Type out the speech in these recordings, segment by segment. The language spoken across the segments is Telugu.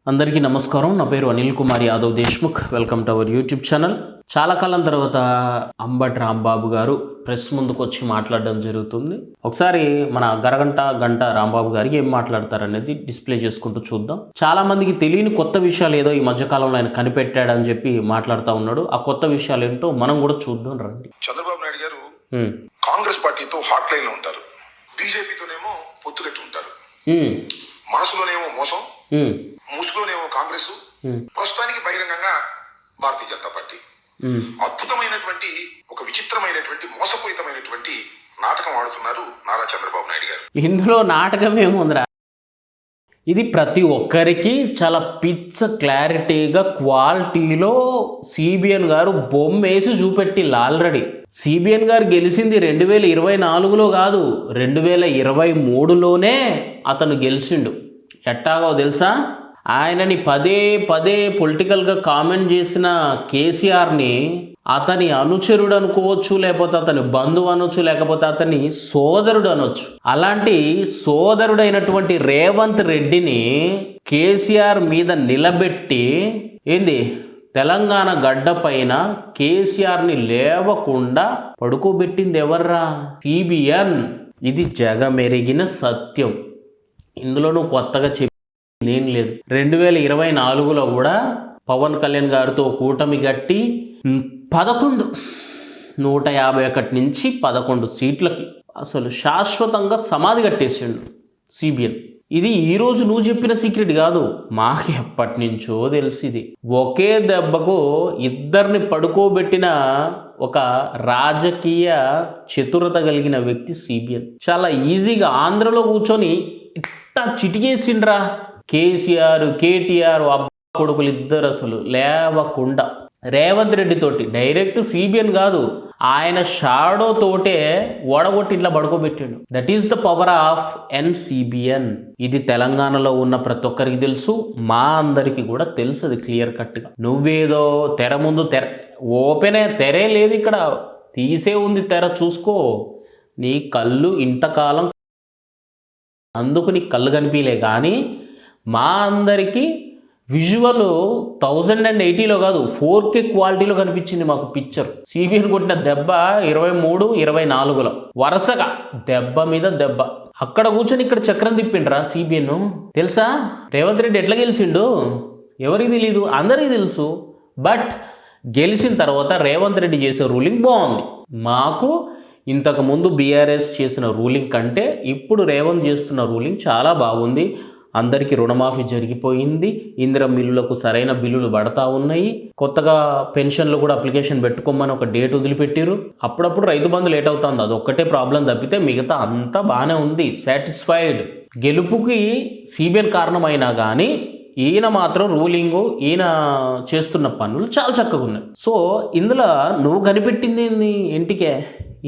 అందరికీ నమస్కారం. నా పేరు Anil Kumar Yadav Deshmukh. Welcome to our YouTube channel. చాలా కాలం తర్వాత అంబటి రాంబాబు గారు ప్రెస్ ముందుకు వచ్చి మాట్లాడడం జరుగుతుంది. ఒకసారి మన గంట రాంబాబు గారికి ఏం మాట్లాడతారనేది డిస్ప్లే చేసుకుంటూ చూద్దాం. చాలా మందికి తెలియని కొత్త విషయాలు ఏదో ఈ మధ్యకాలంలో ఆయన కనిపెట్టాడని చెప్పి మాట్లాడుతూ ఉన్నాడు. ఆ కొత్త విషయాలు ఏంటో మనం కూడా చూద్దాం రండి. చంద్రబాబు నాయుడు గారు కాంగ్రెస్ పార్టీతో హాట్ లైన్ లో ఉంటారు, బీజేపీతోనేమో పొత్తుగట్టి ఉంటారు. మనసులోనేమో మోసం, ముసుగులోనేమో కాంగ్రెస్, ప్రస్తుతానికి బహిరంగంగా భారతీయ జనతా పార్టీ. అద్భుతమైనటువంటి ఒక విచిత్రమైనటువంటి మోసపూరితమైనటువంటి నాటకం ఆడుతున్నారు నారా చంద్రబాబు నాయుడు గారు. ఇందులో నాటకం ఏముందిరా, ఇది ప్రతి ఒక్కరికి చాలా పిచ్చ క్లారిటీగా క్వాలిటీలో సిబిఎన్ గారు బొమ్మ వేసి చూపెట్టిల్లు. ఆల్రెడీ సిబిఎన్ గారు గెలిచింది 2024లో కాదు, 2023లోనే అతను గెలిచిండు. ఎట్టాగో తెలుసా, ఆయనని పదే పొలిటికల్గా కామెంట్ చేసిన కేసీఆర్ని అతని అనుచరుడు అనుకోవచ్చు, లేకపోతే అతని బంధువు అనొచ్చు, లేకపోతే అతని సోదరుడు అనొచ్చు. అలాంటి సోదరుడైనటువంటి రేవంత్ రెడ్డిని కేసీఆర్ మీద నిలబెట్టి ఏంది తెలంగాణ గడ్డ పైన కేసీఆర్ని లేవకుండా పడుకోబెట్టింది ఎవర్రా? సిబిఎన్. ఇది జగమెరిగిన సత్యం. ఇందులో నువ్వు కొత్తగా ఏం లేదు. 2024లో కూడా పవన్ కళ్యాణ్ గారితో కూటమి గట్టి 151 నుంచి 11 సీట్లకి అసలు శాశ్వతంగా సమాధి కట్టేసిండు సిబిఎన్. ఇది ఈరోజు నువ్వు చెప్పిన సీక్రెట్ కాదు, మాకు ఎప్పటి నుంచో తెలిసి. ఇది ఒకే దెబ్బకు ఇద్దరిని పడుకోబెట్టిన ఒక రాజకీయ చతురత కలిగిన వ్యక్తి సిబిఎన్. చాలా ఈజీగా ఆంధ్రలో కూర్చొని ఇట్టా చిటికేసిండ్రా కేసీఆర్, కేటీఆర్ కొడుకులు ఇద్దరు అసలు లేవకుండా. రేవంత్ రెడ్డి తోటి డైరెక్ట్ సిబిఎన్ కాదు, ఆయన షాడో తోటే ఓడగొట్టి ఇట్లా పడుకోబెట్టిండు. That is the power of NCBN. ఇది తెలంగాణలో ఉన్న ప్రతి ఒక్కరికి తెలుసు, మా అందరికి కూడా తెలుసు అది క్లియర్ కట్గా. నువ్వేదో తెర ముందు ఓపెనే తెరే లేదు, ఇక్కడ తీసే ఉంది తెర, చూసుకో. నీ కళ్ళు ఇంతకాలం అందుకు నీ కళ్ళు కనిపించలే, కానీ మా అందరికీ విజువల్ 1080లో కాదు 4K క్వాలిటీలో కనిపించింది మాకు పిక్చర్. సిబిఎన్ కొట్టిన దెబ్బ 23, 24లో వరుసగా దెబ్బ మీద దెబ్బ. అక్కడ కూర్చొని ఇక్కడ చక్రం తిప్పిండ్రా సిబిఎన్. తెలుసా రేవంత్ రెడ్డి ఎట్లా గెలిచిండు? ఎవరికి తెలీదు, అందరికీ తెలుసు. బట్ గెలిచిన తర్వాత రేవంత్ రెడ్డి చేసే రూలింగ్ బాగుంది. మాకు ఇంతకుముందు బీఆర్ఎస్ చేసిన రూలింగ్ కంటే ఇప్పుడు రేవంత్ చేస్తున్న రూలింగ్ చాలా బాగుంది. అందరికీ రుణమాఫీ జరిగిపోయింది, ఇందిరా మిల్లులకు సరైన బిల్లులు పడతా ఉన్నాయి, కొత్తగా పెన్షన్లు కూడా అప్లికేషన్ పెట్టుకోమని ఒక డేట్ వదిలిపెట్టారు. అప్పుడప్పుడు రైతు బంధు లేట్ అవుతుంది, అదొక్కటే ప్రాబ్లం తప్పితే మిగతా అంతా బాగానే ఉంది. సాటిస్ఫైడ్. గెలుపుకి సిబిఎన్ కారణమైనా కానీ ఈయన మాత్రం రూలింగు, ఈయన చేస్తున్న పనులు చాలా చక్కగా ఉన్నాయి. సో ఇందులో నువ్వు కనిపెట్టింది ఏంది? ఇంటికే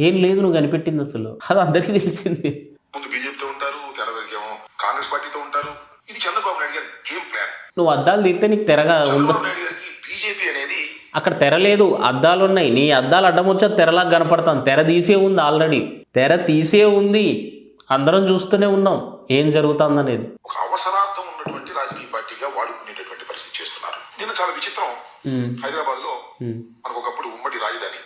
ఏం లేదు, నువ్వు కనిపెట్టింది అసలు అది అందరికీ తెలిసింది. ముందు బీజేపీతో ఉంటారు, తెరవేమో కాంగ్రెస్ పార్టీతో ఉంటారు. ఇది చంద్రబాబు నాయుడు గారి గేమ్ ప్లాన్. నువ్వు అద్దాలు తీస్తే నీకు తెరగా ఉందా? బీజేపీ అనేది అక్కడ తెర లేదు, అద్దాలు ఉన్నాయి. నీ అద్దాలు అడ్డం వచ్చా తెరలాగా కనపడతాను. తెర తీసే ఉంది, ఆల్రెడీ తెర తీసే ఉంది, అందరం చూస్తూనే ఉన్నాం ఏం జరుగుతుందనేది. ఒక అవసరార్థం ఉన్నటువంటి రాజకీయ పార్టీగా వాడుకునేటటువంటి పరిస్థితి చేస్తున్నారు. నిన్న చాలా విచిత్రం. హైదరాబాద్ లో మనకు ఒకప్పుడు ఉమ్మడి రాజధాని,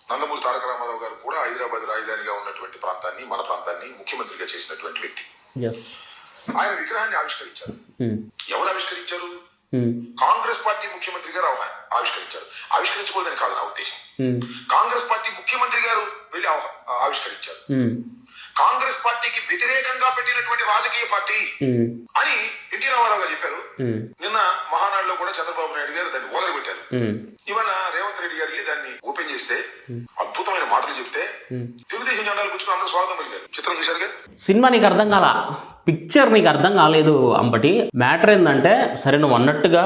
నందమూరి తారక రామారావు గారు కూడా హైదరాబాద్ రాజధానిగా ఉన్నటువంటి ప్రాంతాన్ని, మన ప్రాంతాన్ని ముఖ్యమంత్రిగా చేసినటువంటి వ్యక్తి. ఆయన విగ్రహాన్ని ఆవిష్కరించారు. ఎవరు ఆవిష్కరించారు? కాంగ్రెస్ పార్టీ ముఖ్యమంత్రి గారు ఆవిష్కరించారు. ఆవిష్కరించకూడదని కాదు నా ఉద్దేశం. కాంగ్రెస్ పార్టీ ముఖ్యమంత్రి గారు వెళ్ళి ఆవిష్కరించారు. కాంగ్రెస్ పార్టీకి వ్యతిరేకంగా పెట్టినటువంటి రాజకీయ పార్టీ అని ఎన్టీ రామారావు గారు చెప్పారు. నిన్న మహానాడులో కూడా చంద్రబాబు నాయుడు గారు దాన్ని ఓదరగొట్టారు. ఇవాళ రేవంత్ రెడ్డి గారు వెళ్ళి దాన్ని ఓపెన్ చేస్తే అద్భుతమైన మాటలు చెప్తే తెలుగుదేశం జెండాలు కూర్చుని అందరూ స్వాగతం పలికారు. చిత్రం చూశారుగా. సినిమా నీకు అర్థం కాల, పిక్చర్ నీకు అర్థం కాలేదు అంబటి. మ్యాటర్ ఏంటంటే, సరే నువ్వు అన్నట్టుగా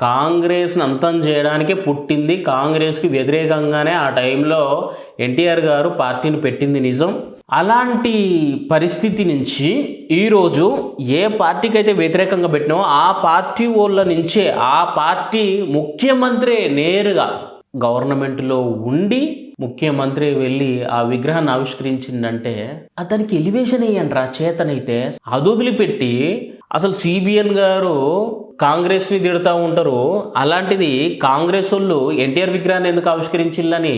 కాంగ్రెస్ని అంతం చేయడానికే పుట్టింది, కాంగ్రెస్కి వ్యతిరేకంగానే ఆ టైంలో ఎన్టీఆర్ గారు పార్టీని పెట్టింది నిజం. అలాంటి పరిస్థితి నుంచి ఈరోజు ఏ పార్టీకి అయితే వ్యతిరేకంగా పెట్టినావో ఆ పార్టీ వాళ్ళ నుంచే ఆ పార్టీ ముఖ్యమంత్రి నేరుగా గవర్నమెంట్లో ఉండి ముఖ్యమంత్రి వెళ్ళి ఆ విగ్రహాన్ని ఆవిష్కరించిందంటే అతనికి ఎలివేషన్ అయ్యండి రా చేతనైతే. అది వదిలిపెట్టి అసలు సిబిఎన్ గారు కాంగ్రెస్ని తిడుతూ ఉంటారు, అలాంటిది కాంగ్రెస్ వాళ్ళు ఎన్టీఆర్ విగ్రహాన్ని ఎందుకు ఆవిష్కరించిల్లని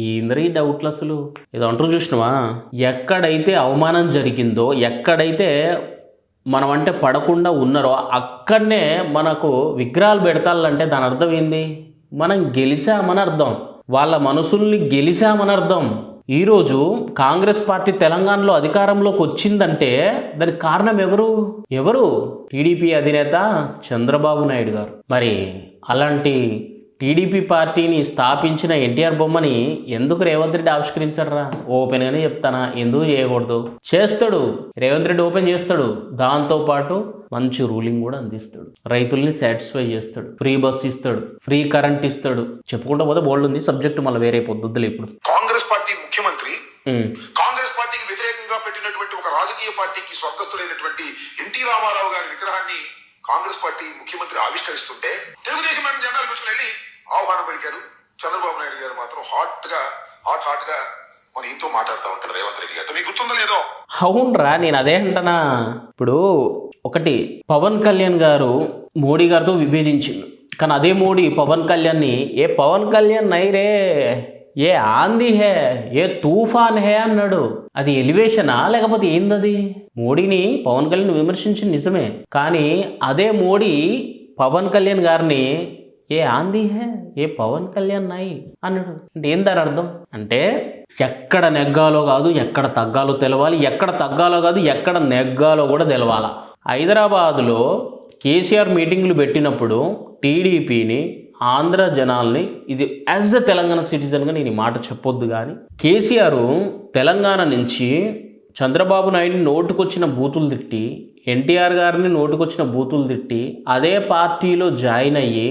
ఏందరి డౌట్లు అసలు. ఏదో అంటారు చూసినావా, ఎక్కడైతే అవమానం జరిగిందో, ఎక్కడైతే మనం అంటే పడకుండా ఉన్నారో అక్కడనే మనకు విగ్రహాలు పెడతాలంటే దాని అర్థం ఏంది? మనం గెలిచామని అర్థం, వాళ్ళ మనసుల్ని గెలిచామని అర్థం. ఈరోజు కాంగ్రెస్ పార్టీ తెలంగాణలో అధికారంలోకి వచ్చిందంటే దానికి కారణం ఎవరు? టీడీపీ అధినేత చంద్రబాబు నాయుడు గారు. మరి అలాంటి టీడీపీ పార్టీని స్థాపించిన ఎన్టీఆర్ బొమ్మని ఎందుకు రేవంత్ రెడ్డి ఆవిష్కరించారా? ఓపెన్గానే చెప్తానా, ఎందుకు చేయకూడదు? చేస్తాడు, రేవంత్ రెడ్డి ఓపెన్ చేస్తాడు. దాంతోపాటు మంచి రూలింగ్ కూడా అందిస్తాడు, రైతుల్ని సాటిస్ఫై చేస్తాడు, ఫ్రీ బస్ ఇస్తాడు, ఫ్రీ కరెంట్ ఇస్తాడు. చెప్పుకుంటా పోతే బోల్డ్ ఉంది సబ్జెక్ట్, మళ్ళీ వేరే పొద్దుద్దులే. ఇప్పుడు కాంగ్రెస్ పార్టీ ముఖ్యమంత్రి కాంగ్రెస్ పార్టీకి వ్యతిరేకంగా పెట్టినటువంటి ఒక రాజకీయ పార్టీకి స్వర్గస్థులైనటువంటి ఎన్టీ రామారావు గారి విగ్రహాన్ని కాంగ్రెస్ పార్టీ ముఖ్యమంత్రి ఆవిష్కరిస్తుంటే తెలుగుదేశం జెండాలు పెట్టుకుని వెళ్ళి ఆహ్వానం పలికారు. చంద్రబాబు నాయుడు గారు మాత్రం హాట్ గా మన ఇంతో మాట్లాడుతూ ఉంటారు రేవంత్ రెడ్డి గారితో. మీకు గుర్తుందో లేదో? అవునరా, నేను అదే అంటనా. ఇప్పుడు ఒకటి, పవన్ కళ్యాణ్ గారు మోడీ గారితో విభేదించింది, కానీ అదే మోడీ పవన్ కళ్యాణ్ని ఏ పవన్ కళ్యాణ్ నై రే, ఏ ఆంధీ హే, ఏ తూఫాన్ హే అన్నాడు. అది ఎలివేషనా లేకపోతే ఏందది? మోడీని పవన్ కళ్యాణ్ విమర్శించింది నిజమే, కానీ అదే మోడీ పవన్ కళ్యాణ్ గారిని ఏ ఆంధీ హే, ఏ పవన్ కళ్యాణ్ నాయి అన్నాడు. అంటే ఏం దాని అర్థం? అంటే ఎక్కడ నెగ్గాలో కాదు ఎక్కడ తగ్గాలో తెలవాలి, ఎక్కడ తగ్గాలో కాదు ఎక్కడ నెగ్గాలో కూడా తెలవాలా. హైదరాబాదులో కేసీఆర్ మీటింగులు పెట్టినప్పుడు టీడీపీని, ఆంధ్ర జనాల్ని, ఇది యాజ్ ఎ తెలంగాణ సిటిజన్గా నేను ఈ మాట చెప్పొద్దు, కానీ కేసీఆర్ తెలంగాణ నుంచి చంద్రబాబు నాయుడిని నోటుకొచ్చిన బూతులు తిట్టి, ఎన్టీఆర్ గారిని నోటుకొచ్చిన బూతులు తిట్టి, అదే పార్టీలో జాయిన్ అయ్యి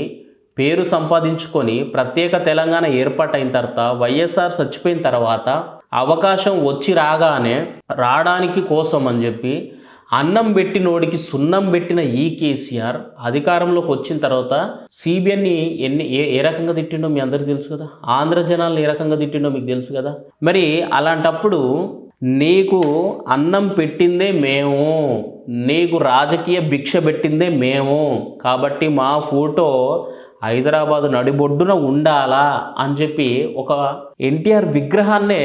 పేరు సంపాదించుకొని ప్రత్యేక తెలంగాణ ఏర్పాటైన తర్వాత, వైఎస్ఆర్ చచ్చిపోయిన తర్వాత అవకాశం వచ్చి రావడానికి కోసం అని చెప్పి అన్నం పెట్టినోడికి సున్నం పెట్టిన ఈ కేసీఆర్ అధికారంలోకి వచ్చిన తర్వాత సిబిఎన్ని ఏ రకంగా తిట్టిండో మీ అందరికీ తెలుసు కదా, ఆంధ్ర జనాలను ఏ రకంగా తిట్టిండో మీకు తెలుసు కదా. మరి అలాంటప్పుడు నీకు అన్నం పెట్టిందే మేము, నీకు రాజకీయ భిక్ష పెట్టిందే మేము, కాబట్టి మా ఫోటో హైదరాబాదు నడిబొడ్డున ఉండాలా అని చెప్పి ఒక ఎన్టీఆర్ విగ్రహాన్నే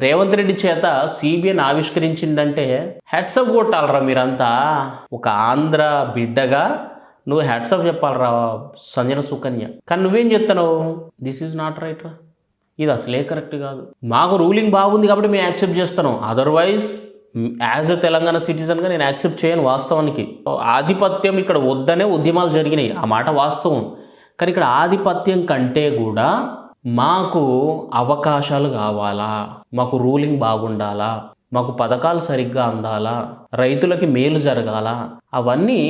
రేవంత్ రెడ్డి చేత సిబిఎన్ ఆవిష్కరించిందంటే హ్యాట్సప్ కొట్టాలరా మీరంతా. ఒక ఆంధ్ర బిడ్డగా నువ్వు హ్యాట్సప్ చెప్పాలరా సంజన సుకన్య. కానీ నువ్వేం చెప్తావు? దిస్ ఈజ్ నాట్ రైట్ రా, ఇది అసలే కరెక్ట్ కాదు. మాకు రూలింగ్ బాగుంది కాబట్టి మేము యాక్సెప్ట్ చేస్తాను, అదర్వైజ్ యాజ్ ఎ తెలంగాణ సిటిజన్గా నేను యాక్సెప్ట్ చేయను. వాస్తవానికి ఆధిపత్యం ఇక్కడ వద్దనే ఉద్యమాలు జరిగినాయి, ఆ మాట వాస్తవం. కానీ ఇక్కడ ఆధిపత్యం కంటే కూడా మాకు అవకాశాలు కావాలా, మాకు రూలింగ్ బాగుండాలా, మాకు పథకాలు సరిగ్గా అందాలా, రైతులకి మేలు జరగాల, అవన్నీ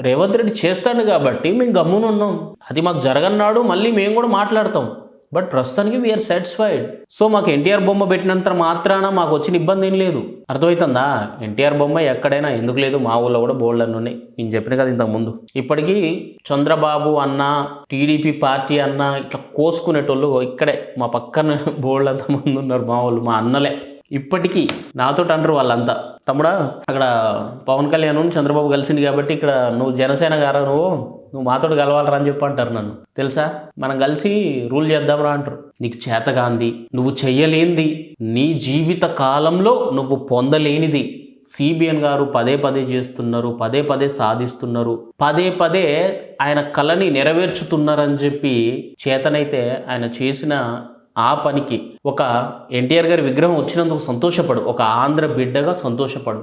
రేవంత్ రెడ్డి చేస్తాడు కాబట్టి మేము గమ్మున ఉన్నాం. అది మాకు జరగన్నాడు మళ్ళీ మేము కూడా మాట్లాడతాం. బట్ ప్రస్తుతానికి వీఆర్ సాటిస్ఫైడ్. సో మాకు ఎన్టీఆర్ బొమ్మ పెట్టినంత మాత్రాన మాకు వచ్చిన ఇబ్బంది ఏం లేదు. అర్థమవుతుందా? ఎన్టీఆర్ బొమ్మ ఎక్కడైనా ఎందుకు లేదు, మా ఊళ్ళో కూడా బోల్డ్ అన్నీ ఉన్నాయి. నేను చెప్పిన కదా ఇంతకుముందు. ఇప్పటికీ చంద్రబాబు అన్న, టీడీపీ పార్టీ అన్న ఇట్లా కోసుకునేటోళ్ళు ఇక్కడే మా పక్కన బోల్డ్ అంత మంది ఉన్నారు, మా వాళ్ళు, మా అన్నలే. ఇప్పటికీ నాతో అంటారు వాళ్ళంతా, తమ్ముడా అక్కడ పవన్ కళ్యాణ్ చంద్రబాబు కలిసింది కాబట్టి ఇక్కడ నువ్వు జనసేన గారా, నువ్వు మాతోటి కలవాలరా అని చెప్పి అంటారు నన్ను. తెలుసా, మనం కలిసి రూల్ చేద్దాంరా అంటారు. నీకు చేతగాంది, నువ్వు చెయ్యలేనిది, నీ జీవిత కాలంలో నువ్వు పొందలేనిది సిబిఎన్ గారు పదే పదే చేస్తున్నారు, పదే పదే సాధిస్తున్నారు, పదే పదే ఆయన కళని నెరవేర్చుతున్నారని చెప్పి చేతనైతే ఆయన చేసిన ఆ పనికి ఒక ఎన్టీఆర్ గారి విగ్రహం వచ్చినందుకు సంతోషపడు, ఒక ఆంధ్ర బిడ్డగా సంతోషపడు.